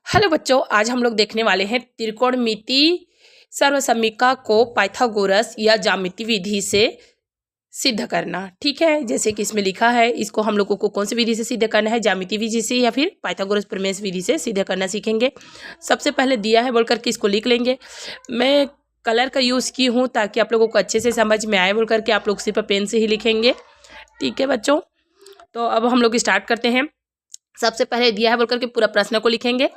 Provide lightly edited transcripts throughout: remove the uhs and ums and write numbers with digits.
Hello बच्चों, आज हम लोग देखने वाले हैं त्रिकोणमिति सर्वसमीका को पाइथागोरस या ज्यामिति विधि से सिद्ध करना। ठीक है, जैसे कि इसमें लिखा है, इसको हम लोगों को कौन सी विधि से सिद्ध करना है, ज्यामिति विधि से या फिर पाइथागोरस प्रमेय विधि से सिद्ध करना सीखेंगे। सबसे पहले दिया है बोलकर के इसको लिख लेंगे। मैं कलर का यूज़ की हूँ ताकि आप लोगों को अच्छे से समझ में आए बोल करके आप लोग सिर्फ पेन से ही लिखेंगे। ठीक है बच्चों, तो अब हम लोग स्टार्ट करते हैं। सबसे पहले दिया है बोलकर के पूरा प्रश्न को लिखेंगे,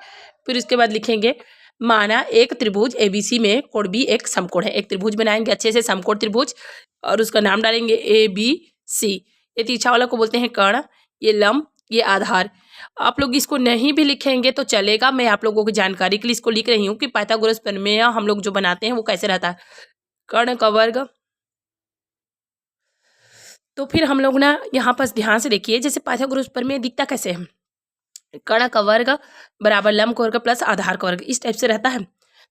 फिर उसके बाद लिखेंगे माना एक त्रिभुज एबीसी में कोण बी एक समकोण है। एक त्रिभुज बनाएंगे अच्छे से, समकोण त्रिभुज, और उसका नाम डालेंगे ए बी सी। ये तिरछा वाला को बोलते हैं कर्ण, ये लंब, ये आधार। आप लोग इसको नहीं भी लिखेंगे तो चलेगा, मैं आप लोगों की जानकारी के लिए इसको लिख रही हूँ कि पाइथागोरस प्रमेय हम लोग जो बनाते हैं वो कैसे रहता है। कर्ण का वर्ग, तो फिर हम लोग ना यहाँ पर ध्यान से देखिए, जैसे पाइथागोरस प्रमेय दिखता कैसे है, कर्ण का वर्ग बराबर लंब का वर्ग प्लस आधार का वर्ग, इस टाइप से रहता है।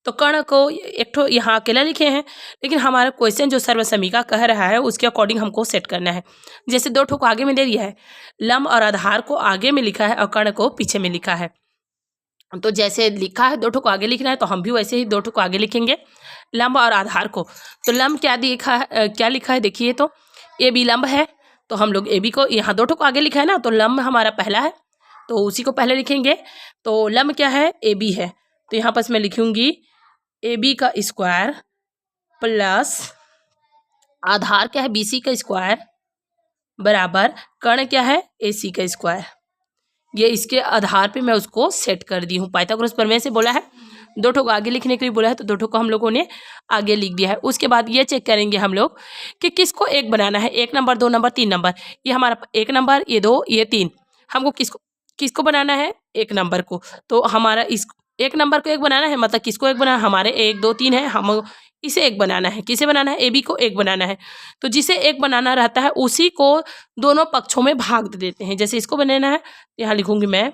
तो कर्ण को एक ठो यहाँ अकेला लिखे हैं, लेकिन हमारा क्वेश्चन जो सर्वसमीका कह रहा है उसके अकॉर्डिंग हमको सेट करना है। जैसे दो ठो को आगे में दे दिया है, लंब और आधार को आगे में लिखा है और कर्ण को पीछे में लिखा है। तो जैसे लिखा है दो ठो को आगे लिखना है, तो हम भी वैसे ही दो ठो को आगे लिखेंगे, लंब और आधार को। तो लंब क्या लिखा है देखिए, तो ए बी लंब है, तो हम लोग ए बी को यहाँ दो ठो को आगे लिखा है ना, तो लंब हमारा पहला है तो उसी को पहले लिखेंगे। तो लंब क्या है, ए बी है, तो यहाँ पर मैं लिखूंगी ए बी का स्क्वायर प्लस आधार क्या है बी सी का स्क्वायर बराबर कर्ण क्या है ए सी का स्क्वायर। ये इसके आधार पे मैं उसको सेट कर दी हूँ। पाइथागोरस प्रमेय से बोला है दो ठो को आगे लिखने के लिए बोला है, तो दो ठो को हम लोगों ने आगे लिख दिया है। उसके बाद ये चेक करेंगे हम लोग कि किसको एक बनाना है, 1 नंबर 2 नंबर 3 नंबर। ये हमारा 1 नंबर, ये 2, ये 3, हमको किसको बनाना है, 1 नंबर को। तो हमारा इस 1 नंबर को एक बनाना है, मतलब किसको एक बनाना है, हमारे 1 2 3 है, हम इसे एक बनाना है। किसे बनाना है, ए बी को एक बनाना है। तो जिसे एक बनाना रहता है उसी को दोनों पक्षों में भाग दे देते हैं। जैसे इसको बनाना है, यहाँ लिखूंगी मैं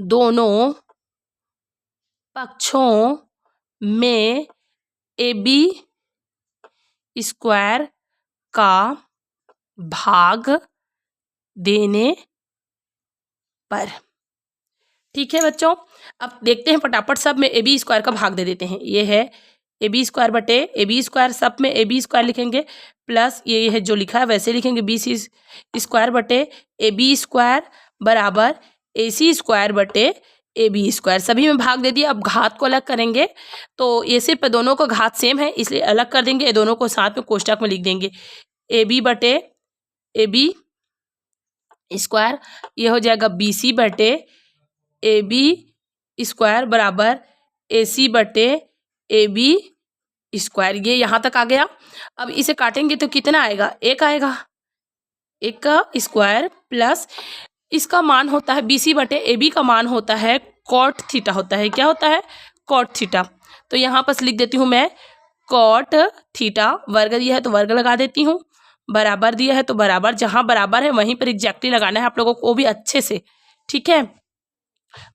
दोनों पक्षों में ए बी स्क्वायर का भाग देने पर। ठीक है बच्चों, अब देखते हैं फटाफट सब में ए बी स्क्वायर का भाग दे देते हैं। ये है ए बी स्क्वायर बटे ए बी स्क्वायर, सब में ए बी स्क्वायर लिखेंगे, प्लस ये है जो लिखा है वैसे लिखेंगे बी सी स्क्वायर बटे ए बी स्क्वायर बराबर ए सी स्क्वायर बटे ए बी स्क्वायर। सभी में भाग दे दिया। अब घात को अलग करेंगे, तो ये सिर्फ दोनों का घात सेम है इसलिए अलग कर देंगे, ये दोनों को साथ में कोष्टक में लिख देंगे। ए बी बटे ए बी स्क्वायर, ये हो जाएगा बी सी बटे ए बी स्क्वायर बराबर ए सी बटे ए बी स्क्वायर। ये यहाँ तक आ गया। अब इसे काटेंगे तो कितना आएगा, 1 आएगा, 1 का स्क्वायर प्लस इसका मान होता है बी सी बटे ए बी का मान होता है कॉट थीटा होता है। क्या होता है, कॉट थीटा। तो यहाँ पर लिख देती हूँ मैं कॉट थीटा, वर्ग दिया है तो वर्ग लगा देती हूँ, बराबर दिया है तो बराबर, जहाँ बराबर है वहीं पर एग्जैक्टली लगाना है आप लोगों को, वो भी अच्छे से। ठीक है,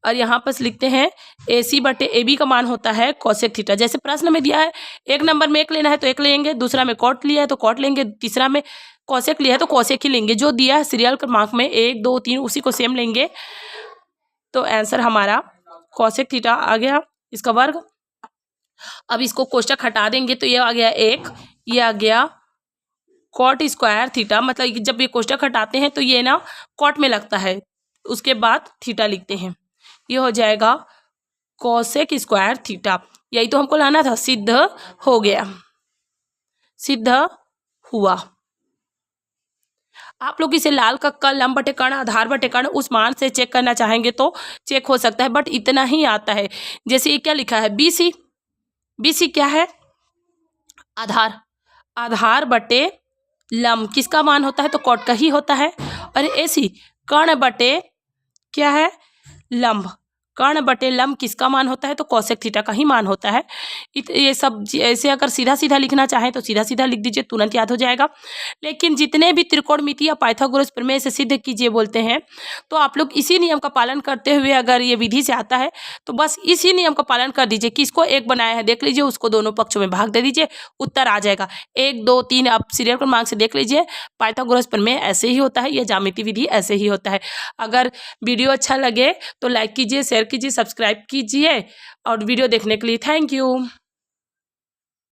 और यहाँ पर लिखते हैं ए सी बटे ए बी का मान होता है कोसेक थीटा। जैसे प्रश्न में दिया है 1 नंबर में 1 लेना है तो 1 लेंगे, दूसरा में कॉट लिया है तो कॉट लेंगे, तीसरा में कोसेक लिया है तो कोसेक ही लेंगे। जो दिया है सीरियल क्रमांक में 1 2 3 उसी को सेम लेंगे। तो आंसर हमारा कोसेक थीटा आ गया, इसका वर्ग। अब इसको कोष्टक हटा देंगे तो ये आ गया 1, ये आ गया कॉट स्क्वायर थीटा, मतलब जब ये कोष्टक हटाते हैं तो ये ना कॉट में लगता है, उसके बाद थीटा लिखते हैं, ये हो जाएगा कोसेक स्क्वायर थीटा। यही तो हमको लाना था, सिद्ध हो गया, सिद्ध हुआ। आप लोग इसे लाल का लंब बटे कर्ण आधार बटे कर्ण उस मान से चेक करना चाहेंगे तो चेक हो सकता है, बट इतना ही आता है। जैसे ये क्या लिखा है बी सी, बी सी क्या है, आधार, आधार बटे लंब किसका मान होता है, तो कॉट का ही होता है। और ए सी कर्ण बटे क्या है, लंब, कर्ण बटे लंब किसका मान होता है, तो कोसेक थीटा का ही मान होता है। ये सब ऐसे अगर सीधा सीधा लिखना चाहें तो सीधा सीधा लिख दीजिए, तुरंत याद हो जाएगा। लेकिन जितने भी त्रिकोणमिति या पाइथागोरस प्रमेय से सिद्ध कीजिए बोलते हैं, तो आप लोग इसी नियम का पालन करते हुए, अगर ये विधि से आता है तो बस इसी नियम का पालन कर दीजिए। किसको एक बनाया है देख लीजिए, उसको दोनों पक्षों में भाग दे दीजिए, उत्तर आ जाएगा। 1 2 3 आप सीरियल क्रमांक से देख लीजिए। पाइथागोरस प्रमेय ऐसे ही होता है, यह ज्यामिति विधि ऐसे ही होता है। अगर वीडियो अच्छा लगे तो लाइक कीजिए, शेयर शेयर कीजिए, सब्सक्राइब कीजिए और वीडियो देखने के लिए थैंक यू।